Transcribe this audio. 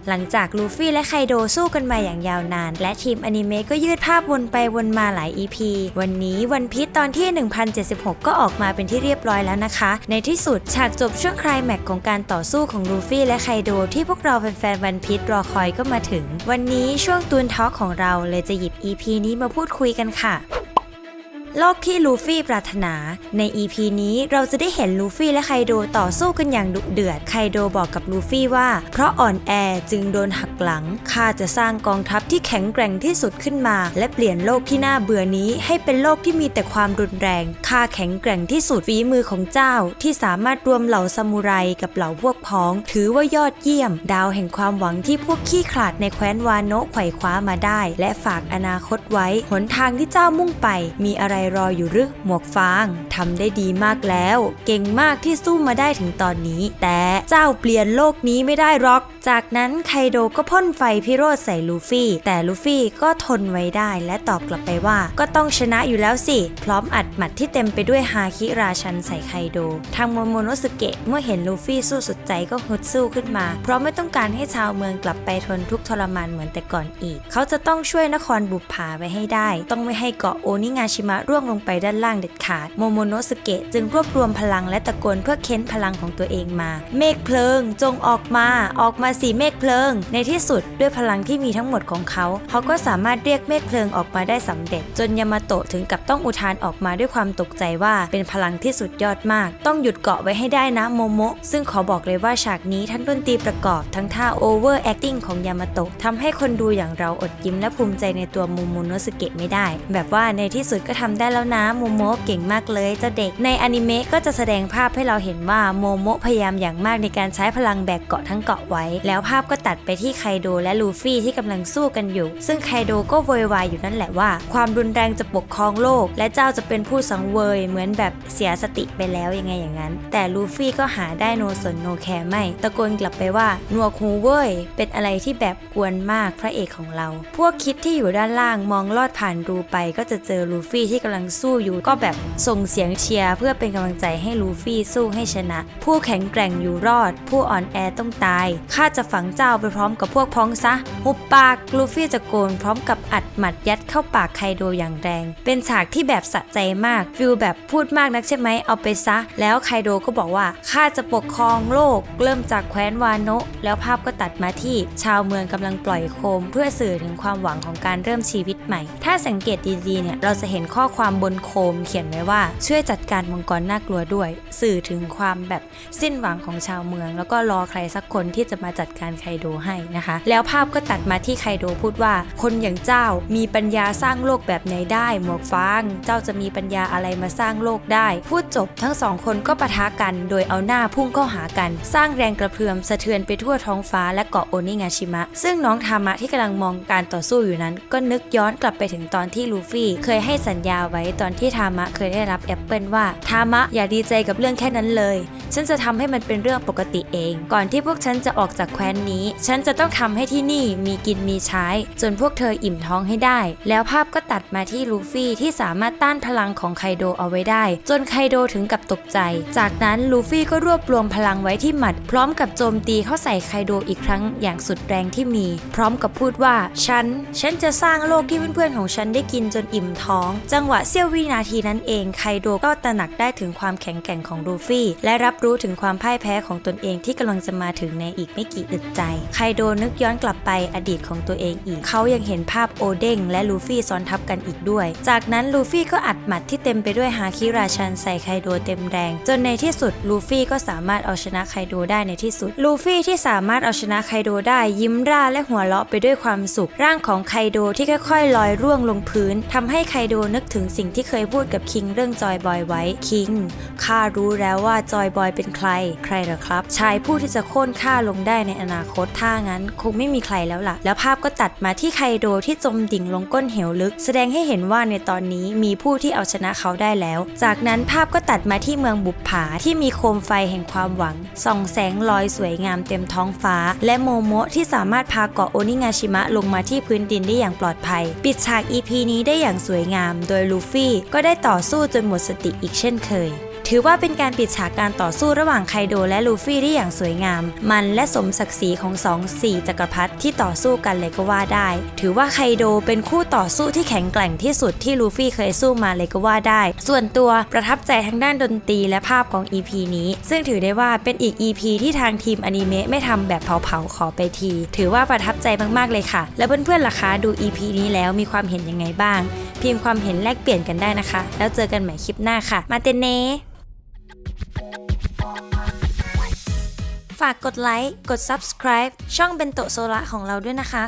หลังจากลูฟี่และไคโดสู้กันมาอย่างยาวนานและทีมอนิเมะก็ยืดภาพวนไปวนมาหลาย EP วันนี้วันพีซตอนที่ 1076 ก็ออกมาเป็นที่เรียบร้อยแล้วนะคะในที่สุดฉากจบช่วงไคลแม็กซ์ของการต่อสู้ของลูฟี่และไคโดที่พวกเราแฟนๆวันพีซรอคอยก็มาถึงวันนี้ช่วงตูนทอล์กของเราเลยจะหยิบ EP นี้มาพูดคุยกันค่ะโลกที่ลูฟี่ปรารถนาใน EP นี้เราจะได้เห็นลูฟี่และไคโดต่อสู้กันอย่างดุเดือดไคโดบอกกับลูฟี่ว่าเพราะอ่อนแอจึงโดนหักหลังข้าจะสร้างกองทัพที่แข็งแกร่งที่สุดขึ้นมาและเปลี่ยนโลกที่น่าเบื่อนี้ให้เป็นโลกที่มีแต่ความรุนแรงข้าแข็งแกร่งที่สุดฝีมือของเจ้าที่สามารถรวมเหล่าซามูไรกับเหล่าพวกพ้องถือว่ายอดเยี่ยมดาวแห่งความหวังที่พวกขี้ขลาดในแคว้นวาโนะไขว่คว้ามาได้และฝากอนาคตไว้หนทางที่เจ้ามุ่งไปมีอะไรรออยู่หรือหมวกฟางทำได้ดีมากแล้วเก่งมากที่สู้มาได้ถึงตอนนี้แต่เจ้าเปลี่ยนโลกนี้ไม่ได้หรอกจากนั้นไคโดก็พ่นไฟพิโรธใส่ลูฟี่แต่ลูฟี่ก็ทนไว้ได้และตอบกลับไปว่าก็ต้องชนะอยู่แล้วสิพร้อมอัดหมัดที่เต็มไปด้วยฮาคิราชันใส่ไคโดทางโมโมโนสึเกะเมื่อเห็นลูฟี่สู้สุดใจก็ฮึดสู้ขึ้นมาเพราะไม่ต้องการให้ชาวเมืองกลับไปทนทุกข์ทรมานเหมือนแต่ก่อนอีกเขาจะต้องช่วยนครบุปผาไว้ให้ได้ต้องไม่ให้เกาะโอนิงาชิมะร่วงลงไปด้านล่างเด็ดขาดโมโมโนสึเกะจึงรวบรวมพลังและตะโกนเพื่อเค้นพลังของตัวเองมาเมฆเพลิงจงออกมาสิเมฆเพลิงในที่สุดด้วยพลังที่มีทั้งหมดของเขาก็สามารถเรียกเมฆเพลิงออกมาได้สำเร็จจนยามาโตะถึงกับต้องอุทานออกมาด้วยความตกใจว่าเป็นพลังที่สุดยอดมากต้องหยุดเกาะไว้ให้ได้นะโมโมะซึ่งขอบอกเลยว่าฉากนี้ทั้งดนตรีประกอบทั้งท่าโอเวอร์แอคติ้งของยามาโตะทำให้คนดูอย่างเราอดยิ้มและภูมิใจในตัวโมโมโนสึเกะไม่ได้แบบว่าในที่สุดก็ทำได้แล้วนะโมโมะเก่งมากเลยเจ้าเด็กในอนิเมะก็จะแสดงภาพให้เราเห็นว่าโมโมะพยายามอย่างมากในการใช้พลังแบกเกาะทั้งเกาะไว้แล้วภาพก็ตัดไปที่ไคโดและลูฟี่ที่กำลังสู้กันอยู่ซึ่งไคโดก็โวยวายอยู่นั่นแหละว่าความรุนแรงจะปกครองโลกและเจ้าจะเป็นผู้สังเวยเหมือนแบบเสียสติไปแล้วยังไงอย่างนั้นแต่ลูฟี่ก็หาได้โนสนโนแคร์ไม่ตะโกนกลับไปว่าหนวกหูเว้ยเป็นอะไรที่แบบกวนมากพระเอกของเราพวกคิดที่อยู่ด้านล่างมองลอดผ่านรูไปก็จะเจอลูฟี่ที่กำลังสู้อยู่ก็แบบส่งเสียงเชียร์เพื่อเป็นกำลังใจให้ลูฟี่สู้ให้ชนะผู้แข็งแกร่งอยู่รอดผู้อ่อนแอต้องตายข้าจะฝังเจ้าไปพร้อมกับพวกพ้องซะหุบปากลูฟี่จะโกนพร้อมกับอัดหมัดยัดเข้าปากไคโดอย่างแรงเป็นฉากที่แบบสะใจมากฟิลแบบพูดมากนักใช่ไหมเอาไปซะแล้วไคโดก็บอกว่าข้าจะปกครองโลกเริ่มจากแคว้นวาโนะแล้วภาพก็ตัดมาที่ชาวเมืองกำลังปล่อยโคมเพื่อสื่อถึงความหวังของการเริ่มชีวิตใหม่ถ้าสังเกตดีๆเนี่ยเราจะเห็นข้อความบนโคมเขียนไว้ว่าช่วยจัดการมังกรน่ากลัวด้วยสื่อถึงความแบบสิ้นหวังของชาวเมืองแล้วก็รอใครสักคนที่จะมาจัดการไคโดให้นะคะแล้วภาพก็ตัดมาที่ไคโดพูดว่าคนอย่างเจ้ามีปัญญาสร้างโลกแบบไหนได้หมวกฟางเจ้าจะมีปัญญาอะไรมาสร้างโลกได้พูดจบทั้งสองคนก็ปะทะกันโดยเอาหน้าพุ่งเข้าหากันสร้างแรงกระเพื่อมสะเทือนไปทั่วท้องฟ้าและเกาะโอนิงาชิมะซึ่งน้องทามะที่กำลังมองการต่อสู้อยู่นั้นก็นึกย้อนกลับไปถึงตอนที่ลูฟี่เคยให้สัญญาไว้ตอนที่ทามะเคยได้รับแอปเปิลว่าทามะอย่าดีใจกับเรื่องแค่นั้นเลยฉันจะทำให้มันเป็นเรื่องปกติเองก่อนที่พวกฉันจะออกจากแคว้นนี้ฉันจะต้องทำให้ที่นี่มีกินมีใช้จนพวกเธออิ่มท้องให้ได้แล้วภาพก็ตัดมาที่ลูฟี่ที่สามารถต้านพลังของไคโดเอาไว้ได้จนไคโดถึงกับตกใจจากนั้นลูฟี่ก็รวบรวมพลังไว้ที่หมัดพร้อมกับโจมตีเข้าใส่ไคโดอีกครั้งอย่างสุดแรงที่มีพร้อมกับพูดว่าฉันจะสร้างโลกที่เพื่อนๆของฉันได้กินจนอิ่มท้องจังหวะเสี้ยววินาทีนั้นเองไคโดก็ตระหนักได้ถึงความแข็งแกร่งของลูฟี่และรับรู้ถึงความพ่ายแพ้ของตนเองที่กำลังจะมาถึงในอีกไม่กี่อึดใจไคโดนึกย้อนกลับไปอดีตของตัวเองอีกเขายังเห็นภาพโอเด้งและลูฟี่ซ้อนทับกันอีกด้วยจากนั้นลูฟี่ก็อัดหมัดที่เต็มไปด้วยฮาคิราชันใส่ไคโดเต็มแรงจนในที่สุดลูฟี่ก็สามารถเอาชนะไคโดได้ในที่สุดลูฟี่ที่สามารถเอาชนะไคโดได้ยิ้มร่าและหัวเราะไปด้วยความสุขร่างของไคโดที่ค่อยๆลอยร่วงลงพื้นทำให้ไคโดนึกถึงสิ่งที่เคยพูดกับคิงเรื่องจอยบอยไว้คิงข้ารู้แล้วว่าจอยบอยเป็นใครเหรอครับชายผู้ที่จะโค่นข้าลงได้ในอนาคตถ้างั้นคงไม่มีใครแล้วล่ะแล้วภาพก็ตัดมาที่ไคโดที่จมดิ่งลงก้นเหวลึกแสดงให้เห็นว่าในตอนนี้มีผู้ที่เอาชนะเขาได้แล้วจากนั้นภาพก็ตัดมาที่เมืองบุปผาที่มีโคมไฟแห่งความหวังส่องแสงลอยสวยงามเต็มท้องฟ้าและโมโมะที่สามารถพาเกาะโอนิงาชิมะลงมาที่พื้นดินได้อย่างปลอดภัยปิดฉาก EP นี้ได้อย่างสวยงามโดยลูฟี่ก็ได้ต่อสู้จนหมดสติอีกเช่นเคย ถือว่าเป็นการปิดฉากการต่อสู้ระหว่างไคโดและลูฟี่ได้อย่างสวยงามมันและสมศักดิ์ศรีของ4 จักรพรรดิที่ต่อสู้กันเลยก็ว่าได้ถือว่าไคโดเป็นคู่ต่อสู้ที่แข็งแกร่งที่สุดที่ลูฟี่เคยสู้มาเลยก็ว่าได้ส่วนตัวประทับใจทั้งด้านดนตรีและภาพของ EP นี้ซึ่งถือได้ว่าเป็นอีก EP ที่ทางทีมอนิเมะไม่ทำแบบเผาๆขอไปทีถือว่าประทับใจมากๆเลยค่ะแล้วเพื่อนๆล่ะคะดู EP นี้แล้วมีความเห็นยังไงบ้างพิมพ์ความเห็นแลกเปลี่ยนกันได้นะคะแล้วเจอกันใหม่คลิปหน้าค่ะมาเตเน่ฝากกดไลค์กด Subscribe ช่องเบนโตะโซระของเราด้วยนะคะ